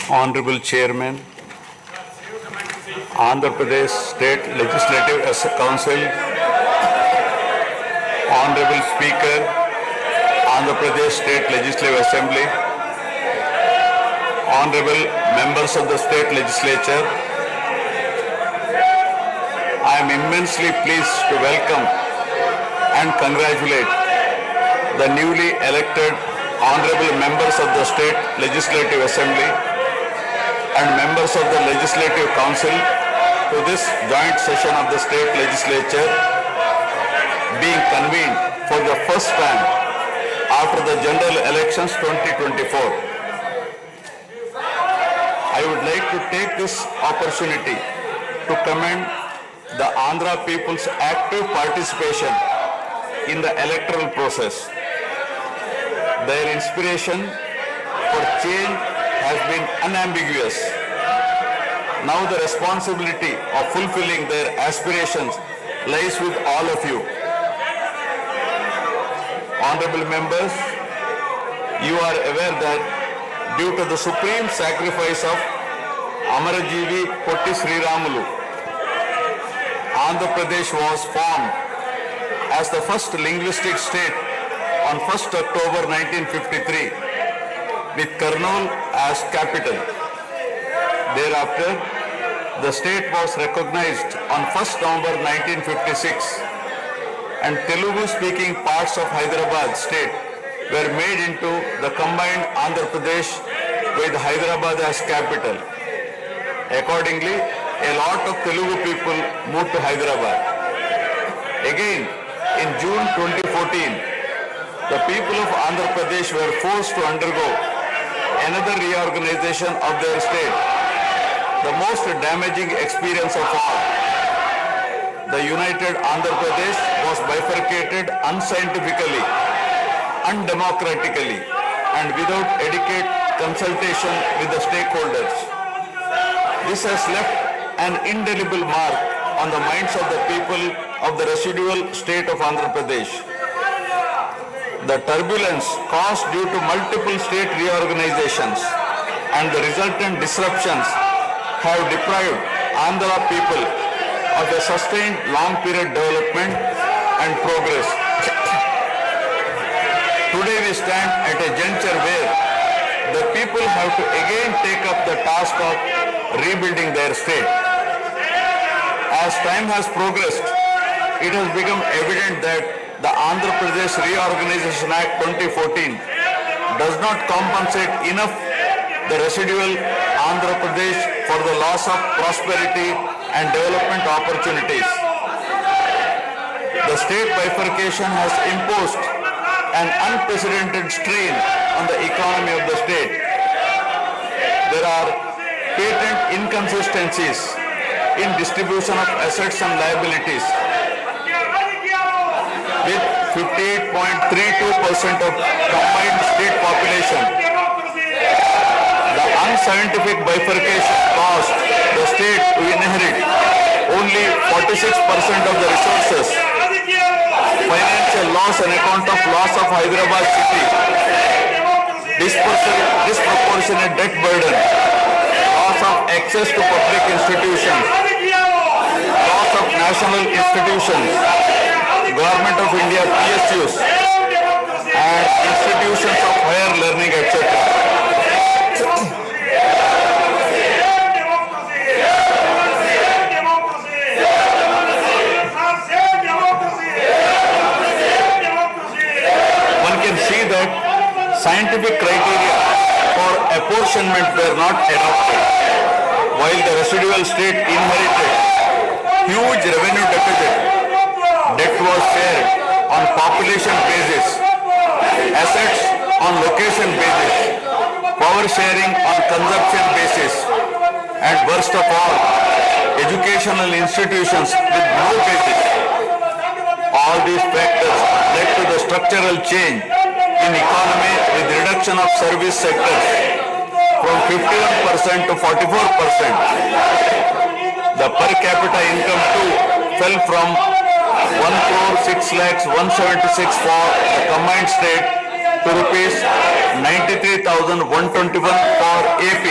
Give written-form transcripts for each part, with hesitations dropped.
Honorable Chairman, Andhra Pradesh State Legislative Council, Honorable Speaker, Andhra Pradesh State Legislative Assembly, Honorable Members of the State Legislature, I am immensely pleased to welcome and congratulate the newly elected Honorable Members of the State Legislative Assembly and members of the Legislative Council to this joint session of the State Legislature being convened for the first time after the general elections 2024. I would like to take this opportunity to commend the Andhra people's active participation in the electoral process. Their inspiration for change has been unambiguous. Now the responsibility of fulfilling their aspirations lies with all of you. Honorable members, you are aware that due to the supreme sacrifice of Amarajeevi Potti Sriramulu, Andhra Pradesh was formed as the first linguistic state on 1st October 1953 with Kurnool as capital. Thereafter, the state was recognized on 1st November 1956 and Telugu-speaking parts of Hyderabad state were made into the combined Andhra Pradesh with Hyderabad as capital. Accordingly, a lot of Telugu people moved to Hyderabad. Again, in June 2014, the people of Andhra Pradesh were forced to undergo another reorganization of their state, the most damaging experience of all. The united Andhra Pradesh was bifurcated unscientifically, undemocratically, and without adequate consultation with the stakeholders. This has left an indelible mark on the minds of the people of the residual state of Andhra Pradesh. The turbulence caused due to multiple state reorganizations and the resultant disruptions have deprived Andhra people of a sustained long period development and progress. Today we stand at a juncture where the people have to again take up the task of rebuilding their state. As time has progressed, it has become evident that the Andhra Pradesh Reorganization Act 2014 does not compensate enough the residual Andhra Pradesh for the loss of prosperity and development opportunities. The state bifurcation has imposed an unprecedented strain on the economy of the state. There are patent inconsistencies in distribution of assets and liabilities, with 58.32% of combined state population. The unscientific bifurcation caused the state to inherit only 46% of the resources, financial loss on account of loss of Hyderabad city, disproportionate debt burden, loss of access to public institutions, loss of national institutions, Government of India PSUs and institutions of higher learning, etc. One can see that scientific criteria for apportionment were not adopted, while the residual state inherited huge revenue deficit. Debt was shared on population basis, assets on location basis, power sharing on consumption basis, and worst of all, educational institutions with no basis. All these factors led to the structural change in economy with reduction of service sectors from 51% to 44%. The per capita income too fell from 1,06,176 for the combined state to rupees 93,121 for AP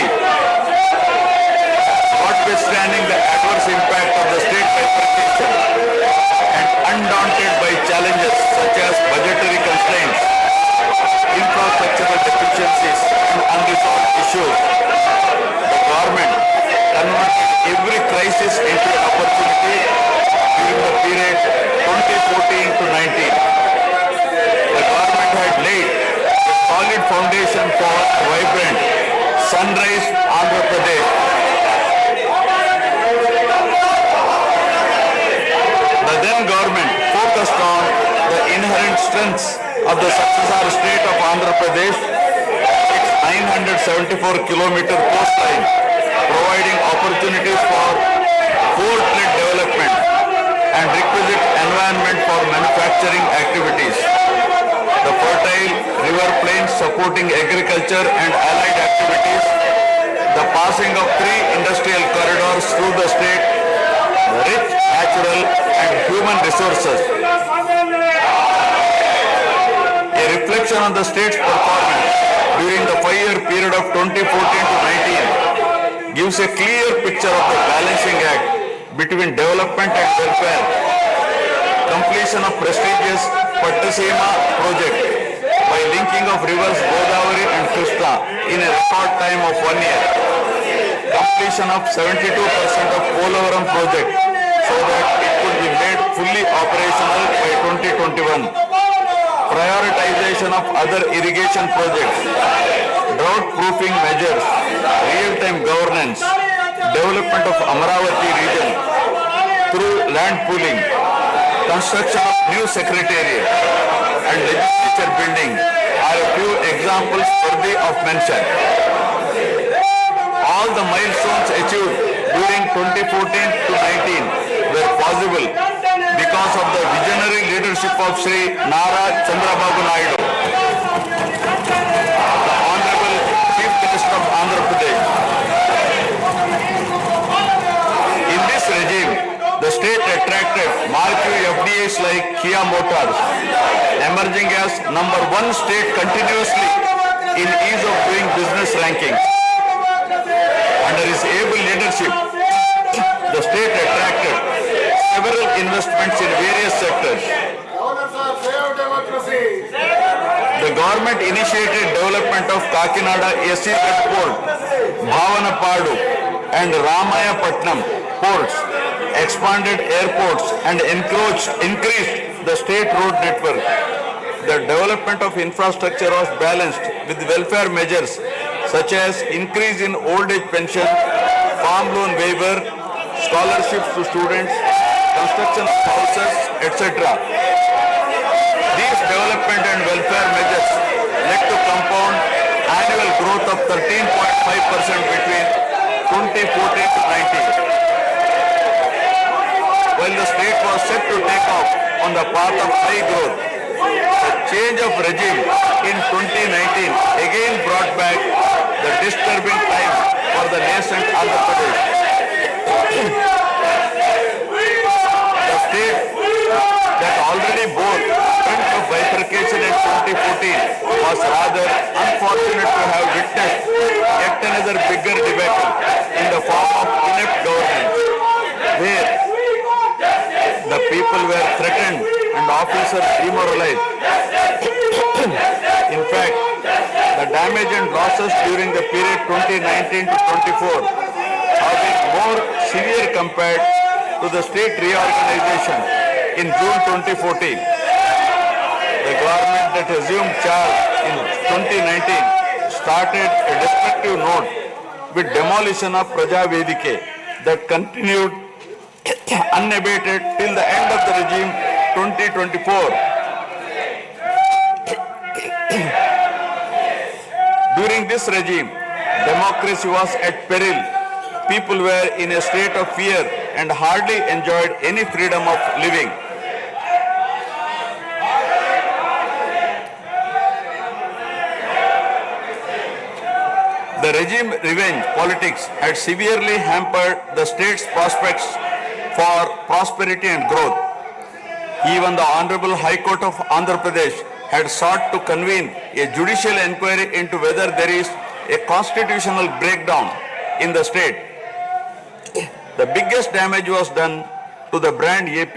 such as budgetary constraints, infrastructural deficiencies, and unresolved issues, the government converted every crisis into an opportunity during the period 2014 to 19. The government had laid a solid foundation for vibrant sunrise Andhra Pradesh. The then government focused on the inherent strengths of the successor state of Andhra Pradesh, its 974-kilometer coastline, providing opportunities for port-led development and requisite environment for manufacturing activities. The fertile river plains supporting agriculture and allied activities, the passing of 3 industrial corridors through the state, rich natural and human resources. A reflection on the state's performance during the 5-year period of 2014 to 19 gives a clear picture of the balancing act between development and welfare. Completion of prestigious Pattasima project by linking of rivers Godavari and Krishna in a record time of 1 year. Completion of 72% of Polavaram project so that it could be made fully operational by 2021. Prioritization of other irrigation projects, drought proofing measures, real-time governance, development of Amaravati region through land pooling, construction of new secretariat and legislature building are a few examples worthy of mention. All the milestones achieved during 2014 to 19 were possible because of the visionary leadership of Sri Narachandrababunaidu, the Honorable Chief Minister of Andhra Pradesh. In this regime, the state attracted marquee FDIs like Kia Motors, emerging as #1 state continuously in ease of doing business rankings. Under his able leadership, the state attracted several investments in various sectors. The government initiated development of Kakinada ysjagan port, Bhavanapadu and Ramayapatnam ports, expanded airports and increased the state road network. The development of infrastructure was balanced with welfare measures such as increase in old age pension, farm loan waiver, scholarships to students, construction of houses, etc. These development and welfare measures led to compound annual growth of 13.5% between 2014 to 19. While the state was set to take off on the path of high growth, the change of regime in 2019 again brought back the disturbing time for the nascent Andhra Pradesh. The state that already bore front of bifurcation in 2014 was rather unfortunate to have witnessed yet another bigger debacle in the form of inept governance, where the people were threatened and officers demoralized. In fact, the damage and losses during the period 2019 to 24 have been more severe compared to the state reorganization in June 2014. The government that assumed charge in 2019 started a destructive note with demolition of Praja Vedike that continued unabated till the end of the regime 2024. During this regime, democracy was at peril. People were in a state of fear and hardly enjoyed any freedom of living. The regime revenge politics had severely hampered the state's prospects for prosperity and growth. Even the Honorable High Court of Andhra Pradesh had sought to convene a judicial inquiry into whether there is a constitutional breakdown in the state. The biggest damage was done to the brand AP.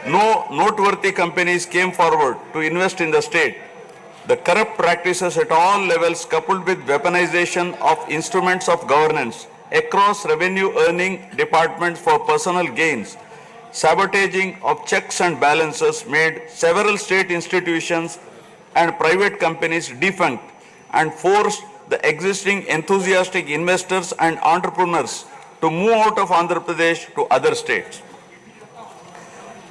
No noteworthy companies came forward to invest in the state. The corrupt practices at all levels, coupled with weaponization of instruments of governance across revenue earning departments for personal gains, sabotaging of checks and balances made several state institutions and private companies defunct and forced the existing enthusiastic investors and entrepreneurs to move out of Andhra Pradesh to other states.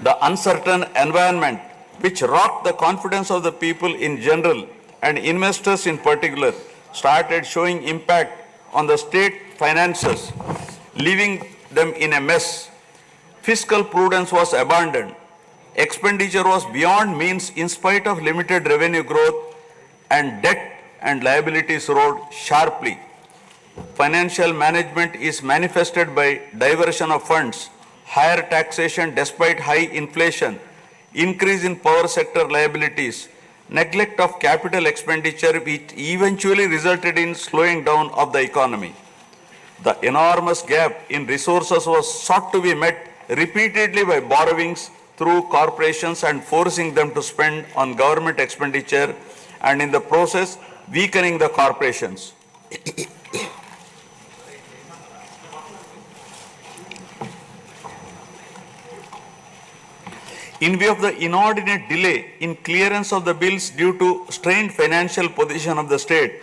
The uncertain environment which rocked the confidence of the people in general and investors in particular started showing impact on the state finances, leaving them in a mess. Fiscal prudence was abandoned. Expenditure was beyond means in spite of limited revenue growth, and debt and liabilities rose sharply. Financial management is manifested by diversion of funds, higher taxation despite high inflation, increase in power sector liabilities, neglect of capital expenditure which eventually resulted in slowing down of the economy. The enormous gap in resources was sought to be met repeatedly by borrowings through corporations and forcing them to spend on government expenditure, and in the process weakening the corporations. In view of the inordinate delay in clearance of the bills due to strained financial position of the state,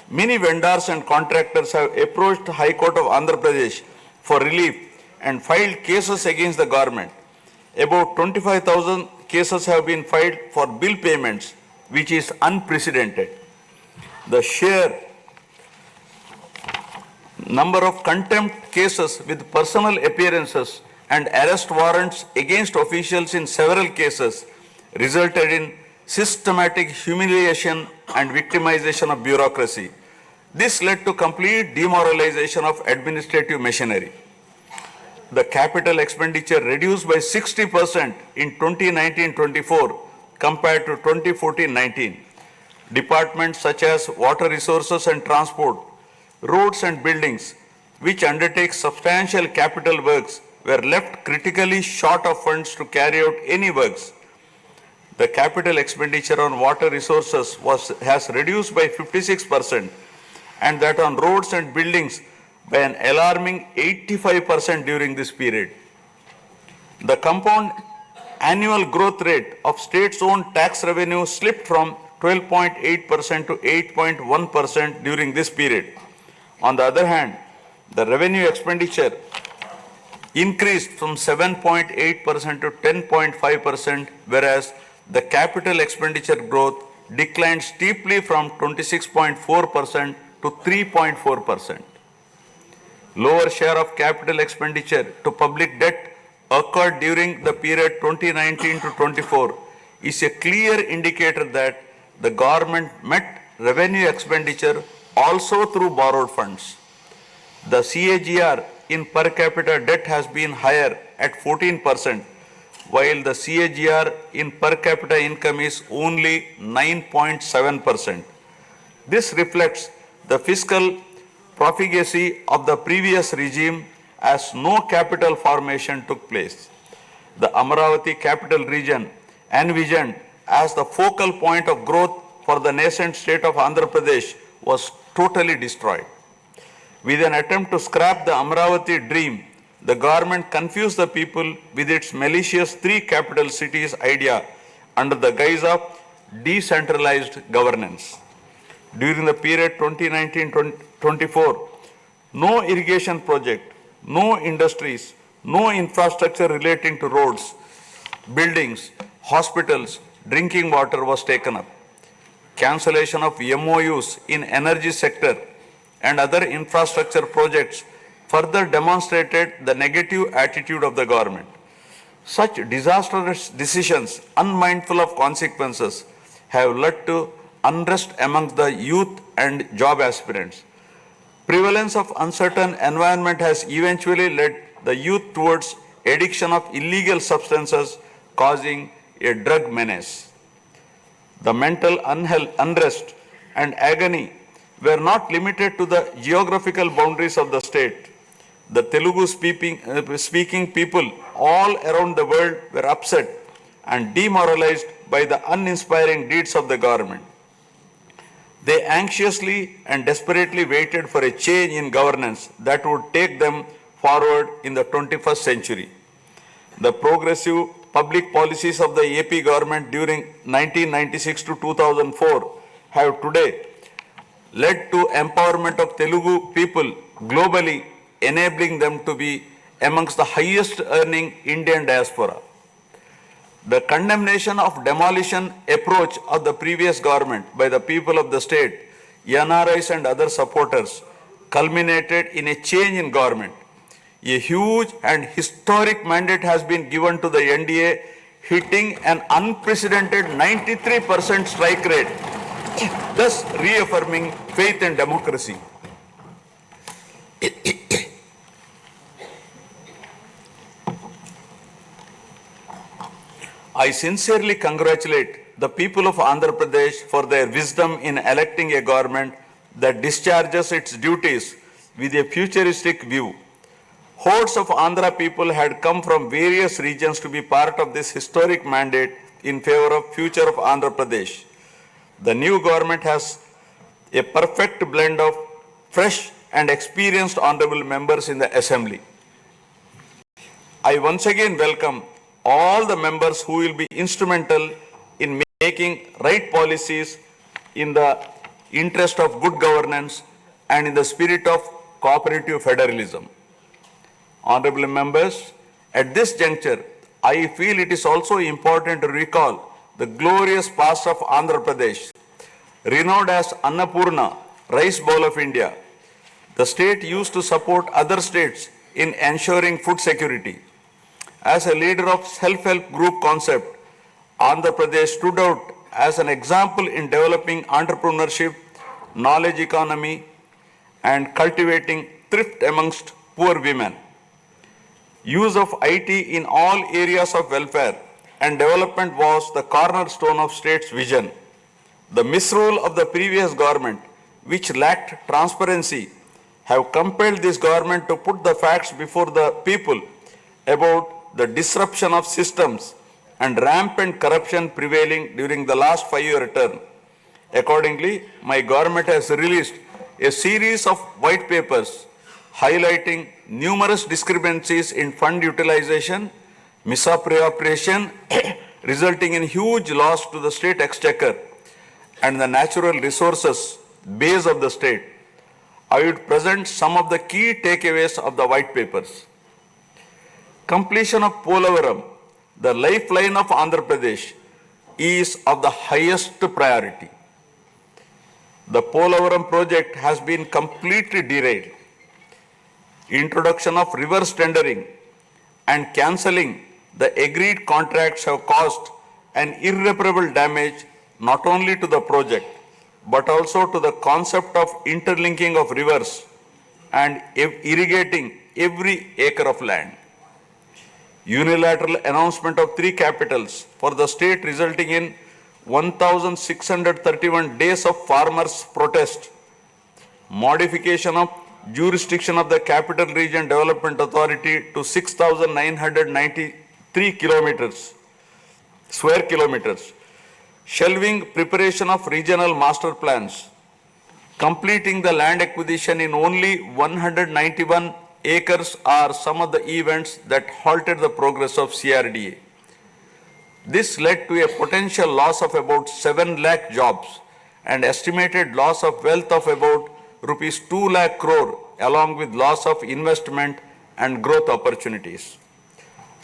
many vendors and contractors have approached the High Court of Andhra Pradesh for relief and filed cases against the government. About 25,000 cases have been filed for bill payments, which is unprecedented. The sheer number of contempt cases with personal appearances and arrest warrants against officials in several cases resulted in systematic humiliation and victimization of bureaucracy. This led to complete demoralization of administrative machinery. The capital expenditure reduced by 60% in 2019-24 compared to 2014-19. Departments such as water resources and transport, roads and buildings, which undertake substantial capital works, were left critically short of funds to carry out any works. The capital expenditure on water resources has reduced by 56%, and that on roads and buildings by an alarming 85% during this period. The compound annual growth rate of state's own tax revenue slipped from 12.8% to 8.1% during this period. On the other hand, the revenue expenditure increased from 7.8% to 10.5%, whereas the capital expenditure growth declined steeply from 26.4% to 3.4%. Lower share of capital expenditure to public debt occurred during the period 2019 to 24 is a clear indicator that the government met revenue expenditure also through borrowed funds. The CAGR in per capita debt has been higher at 14%, while the CAGR in per capita income is only 9.7%. This reflects the fiscal profligacy of the previous regime as no capital formation took place. The Amaravati capital region, envisioned as the focal point of growth for the nascent state of Andhra Pradesh, was totally destroyed. With an attempt to scrap the Amaravati dream, the government confused the people with its malicious three capital cities idea under the guise of decentralized governance. During the period 2019-24, no irrigation project, no industries, no infrastructure relating to roads, buildings, hospitals, drinking water was taken up. Cancellation of MOUs in energy sector and other infrastructure projects further demonstrated the negative attitude of the government. Such disastrous decisions, unmindful of consequences, have led to unrest amongst the youth and job aspirants. Prevalence of uncertain environment has eventually led the youth towards addiction of illegal substances, causing a drug menace. The mental unrest and agony were not limited to the geographical boundaries of the state. The Telugu speaking people all around the world were upset and demoralized by the uninspiring deeds of the government. They anxiously and desperately waited for a change in governance that would take them forward in the 21st century. The progressive public policies of the AP government during 1996 to 2004 have today led to empowerment of Telugu people globally, enabling them to be amongst the highest earning Indian diaspora. The condemnation of demolition approach of the previous government by the people of the state, NRIs and other supporters, culminated in a change in government. A huge and historic mandate has been given to the NDA, hitting an unprecedented 93% strike rate, thus reaffirming faith in democracy. I sincerely congratulate the people of Andhra Pradesh for their wisdom in electing a government that discharges its duties with a futuristic view. Hordes of Andhra people had come from various regions to be part of this historic mandate in favor of future of Andhra Pradesh. The new government has a perfect blend of fresh and experienced honorable members in the assembly. I once again welcome all the members who will be instrumental in making right policies in the interest of good governance and in the spirit of cooperative federalism. Honorable members, at this juncture, I feel it is also important to recall the glorious past of Andhra Pradesh, renowned as Annapurna, rice bowl of India. The state used to support other states in ensuring food security. As a leader of self-help group concept, Andhra Pradesh stood out as an example in developing entrepreneurship, knowledge economy, and cultivating thrift amongst poor women. Use of IT in all areas of welfare and development was the cornerstone of state's vision. The misrule of the previous government, which lacked transparency, have compelled this government to put the facts before the people about the disruption of systems and rampant corruption prevailing during the last 5-year term. Accordingly, my government has released a series of white papers highlighting numerous discrepancies in fund utilization, misappropriation, resulting in huge loss to the state exchequer and the natural resources base of the state. I would present some of the key takeaways of the white papers. Completion of Polavaram, the lifeline of Andhra Pradesh, is of the highest priority. The Polavaram project has been completely derailed. Introduction of reverse tendering and cancelling the agreed contracts have caused an irreparable damage not only to the project but also to the concept of interlinking of rivers and irrigating every acre of land. Unilateral announcement of 3 capitals for the state resulting in 1,631 days of farmers' protest. Modification of jurisdiction of the Capital Region Development Authority to 6,993 square kilometers. Shelving preparation of regional master plans. Completing the land acquisition in only 191 acres are some of the events that halted the progress of CRDA. This led to a potential loss of about 7 lakh jobs and estimated loss of wealth of about rupees 2 lakh crore along with loss of investment and growth opportunities.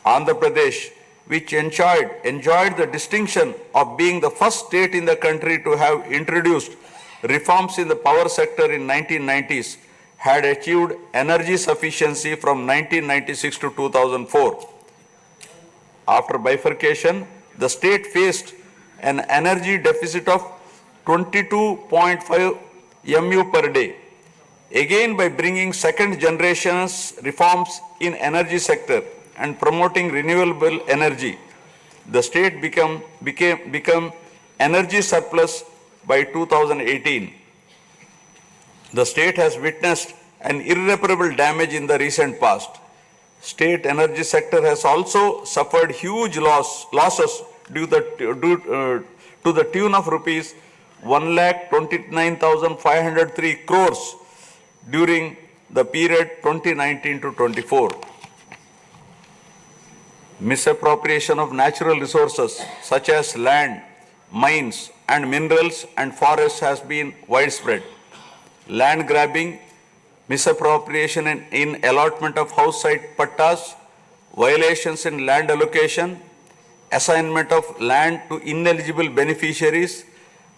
Andhra Pradesh, which enjoyed the distinction of being the first state in the country to have introduced reforms in the power sector in 1990s, had achieved energy sufficiency from 1996 to 2004. After bifurcation, the state faced an energy deficit of 22.5 MU per day. Again, by bringing second generation's reforms in energy sector and promoting renewable energy, the state become energy surplus by 2018. The state has witnessed and irreparable damage in the recent past. State energy sector has also suffered huge losses to the tune of rupees 1,29,503 crores during the period 2019 to 24. Misappropriation of natural resources such as land, mines, and minerals and forests has been widespread. Land grabbing, misappropriation in allotment of house site pattas, violations in land allocation, assignment of land to ineligible beneficiaries,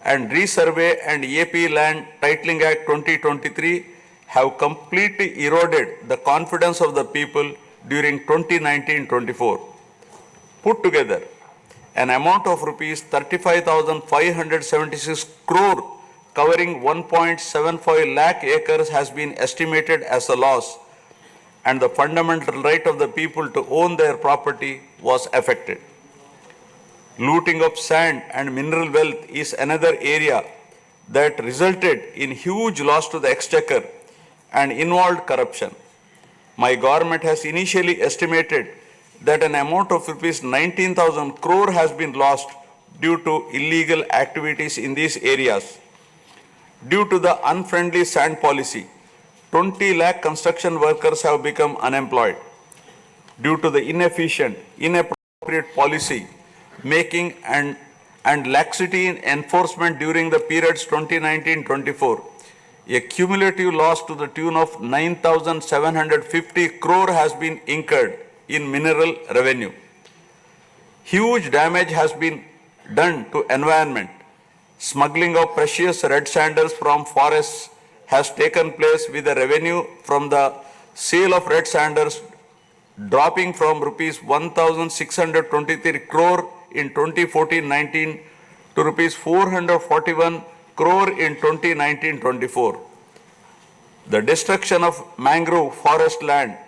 and Resurvey and AP Land Titling Act 2023 have completely eroded the confidence of the people during 2019-24. Put together, an amount of rupees 35,576 crore covering 1.75 lakh acres has been estimated as a loss, and the fundamental right of the people to own their property was affected. Looting of sand and mineral wealth is another area that resulted in huge loss to the exchequer and involved corruption. My government has initially estimated that an amount of rupees 19,000 crore has been lost due to illegal activities in these areas. Due to the unfriendly sand policy, 20 lakh construction workers have become unemployed. Due to the inefficient, inappropriate policy making and laxity in enforcement during the periods 2019-24, a cumulative loss to the tune of 9,750 crore has been incurred in mineral revenue. Huge damage has been done to environment. Smuggling of precious red sandals from forests has taken place, with the revenue from the sale of red sandals dropping from rupees 1,623 crore in 2014-19 to rupees 441 crore in 2019-24. The destruction of mangrove forest land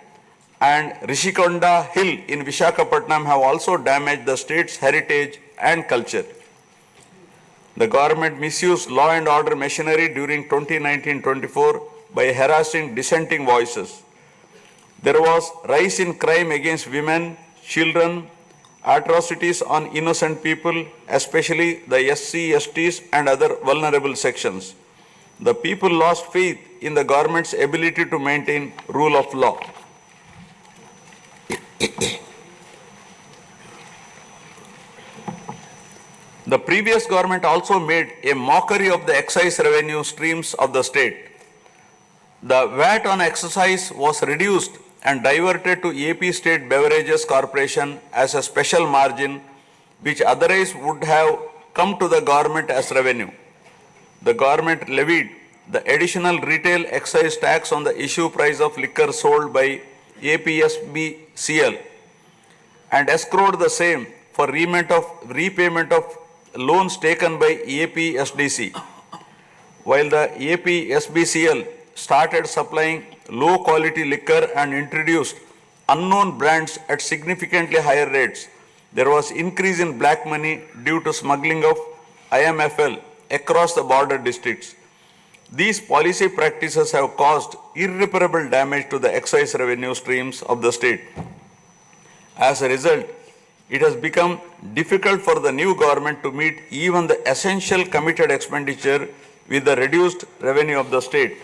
and Rishikonda Hill in Visakhapatnam have also damaged the state's heritage and culture. The government misused law and order machinery during 2019-24 by harassing dissenting voices. There was rise in crime against women, children, atrocities on innocent people, especially the SC, STs and other vulnerable sections. The people lost faith in the government's ability to maintain rule of law. The previous government also made a mockery of the excise revenue streams of the state. The VAT on excise was reduced and diverted to AP State Beverages Corporation as a special margin, which otherwise would have come to the government as revenue. The government levied the additional retail excise tax on the issue price of liquor sold by APSBCL and escrowed the same for repayment of loans taken by APSDC. While the APSBCL started supplying low quality liquor and introduced unknown brands at significantly higher rates, there was increase in black money due to smuggling of IMFL across the border districts. These policy practices have caused irreparable damage to the excise revenue streams of the state. As a result, it has become difficult for the new government to meet even the essential committed expenditure with the reduced revenue of the state.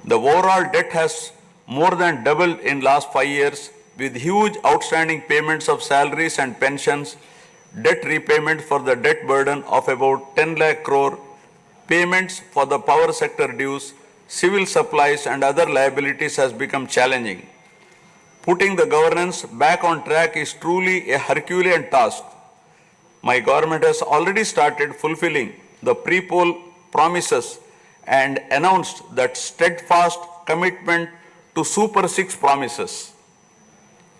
The overall debt has more than doubled in last 5 years, with huge outstanding payments of salaries and pensions, debt repayment for the debt burden of about 10 lakh crore, payments for the power sector dues, civil supplies and other liabilities has become challenging. Putting the governance back on track is truly a Herculean task. My government has already started fulfilling the pre-poll promises and announced that steadfast commitment to Super 6 promises.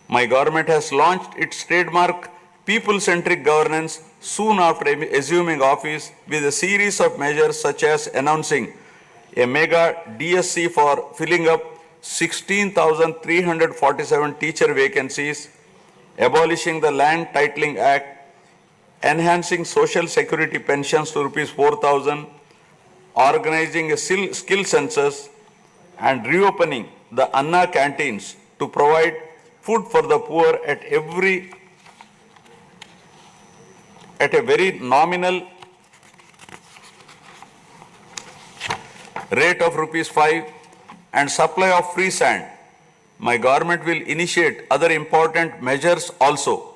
My government has launched its trademark people-centric governance soon after assuming office, with a series of measures such as announcing a mega DSC for filling up 16,347 teacher vacancies, abolishing the Land Titling Act, enhancing social security pensions to rupees 4,000, organizing a skill census, and reopening the Anna canteens to provide food for the poor at a very nominal rate of ₹5 and supply of free sand. My government will initiate other important measures also.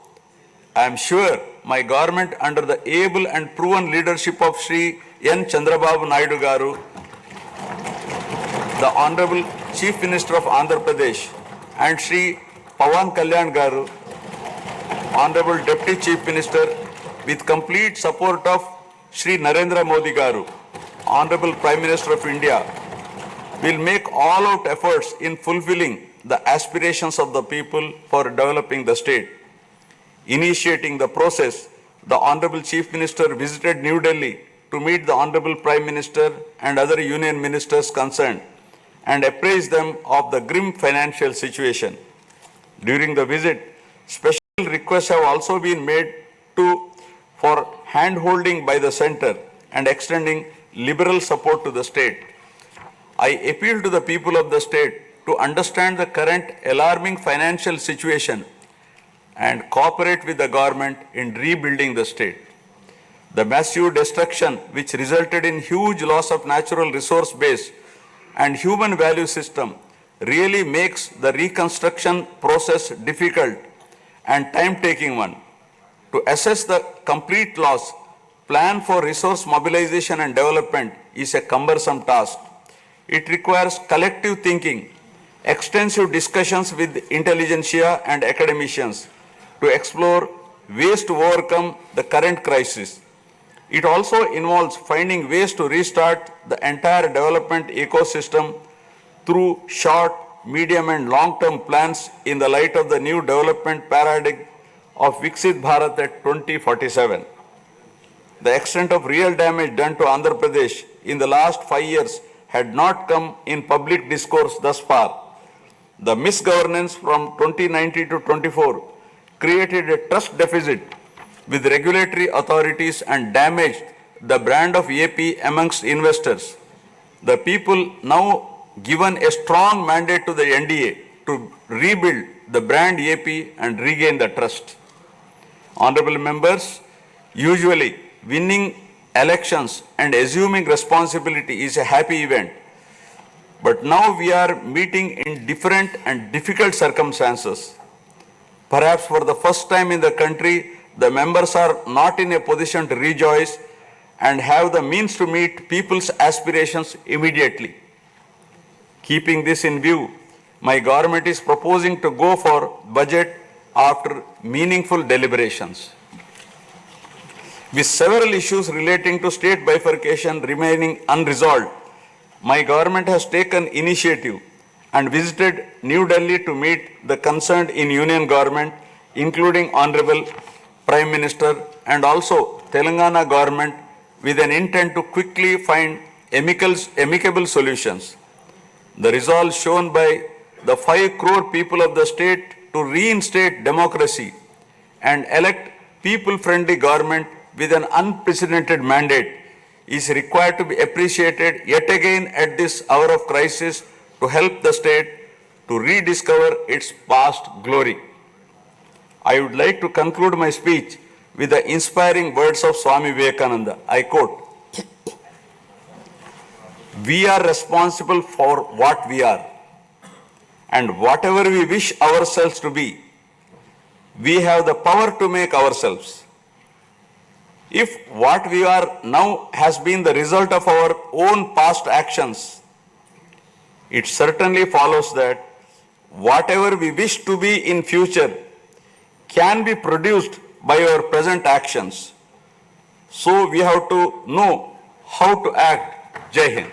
I am sure my government, under the able and proven leadership of Sri Chandrababunaidu garu, the Honorable Chief Minister of Andhra Pradesh, and Sri Pawankalyan garu, Honorable Deputy Chief Minister, with complete support of Sri Narendra Modi garu, Honorable Prime Minister of India, will make all-out efforts in fulfilling the aspirations of the people for developing the state. Initiating the process, the Honorable Chief Minister visited New Delhi to meet the Honorable Prime Minister and other union ministers concerned and apprise them of the grim financial situation. During the visit, special requests have also been made for hand-holding by the centre and extending liberal support to the state. I appeal to the people of the state to understand the current alarming financial situation and cooperate with the government in rebuilding the state. The massive destruction which resulted in huge loss of natural resource base and human value system really makes the reconstruction process difficult and time-taking one. To assess the complete loss, plan for resource mobilization and development is a cumbersome task. It requires collective thinking, extensive discussions with intelligentsia and academicians to explore ways to overcome the current crisis. It also involves finding ways to restart the entire development ecosystem through short, medium and long-term plans in the light of the new development paradigm of Viksit Bharat at 2047. The extent of real damage done to Andhra Pradesh in the last 5 years had not come in public discourse thus far. The misgovernance from 2019 to 24 created a trust deficit with regulatory authorities and damaged the brand of AP amongst investors. The people now given a strong mandate to the NDA to rebuild the brand AP and regain the trust. Honorable members, usually winning elections and assuming responsibility is a happy event. But now we are meeting in different and difficult circumstances. Perhaps for the first time in the country, the members are not in a position to rejoice and have the means to meet people's aspirations immediately. Keeping this in view, my government is proposing to go for budget after meaningful deliberations. With several issues relating to state bifurcation remaining unresolved, my government has taken initiative and visited New Delhi to meet the concerned in union government, including Honorable Prime Minister and also Telangana government, with an intent to quickly find amicable solutions. The resolve shown by the 5 crore people of the state to reinstate democracy and elect people-friendly government with an unprecedented mandate is required to be appreciated yet again at this hour of crisis to help the state to rediscover its past glory. I would like to conclude my speech with the inspiring words of Swami Vivekananda. I quote, "We are responsible for what we are, and whatever we wish ourselves to be, we have the power to make ourselves. If what we are now has been the result of our own past actions, it certainly follows that whatever we wish to be in future can be produced by our present actions. So we have to know how to act." Jai Hind.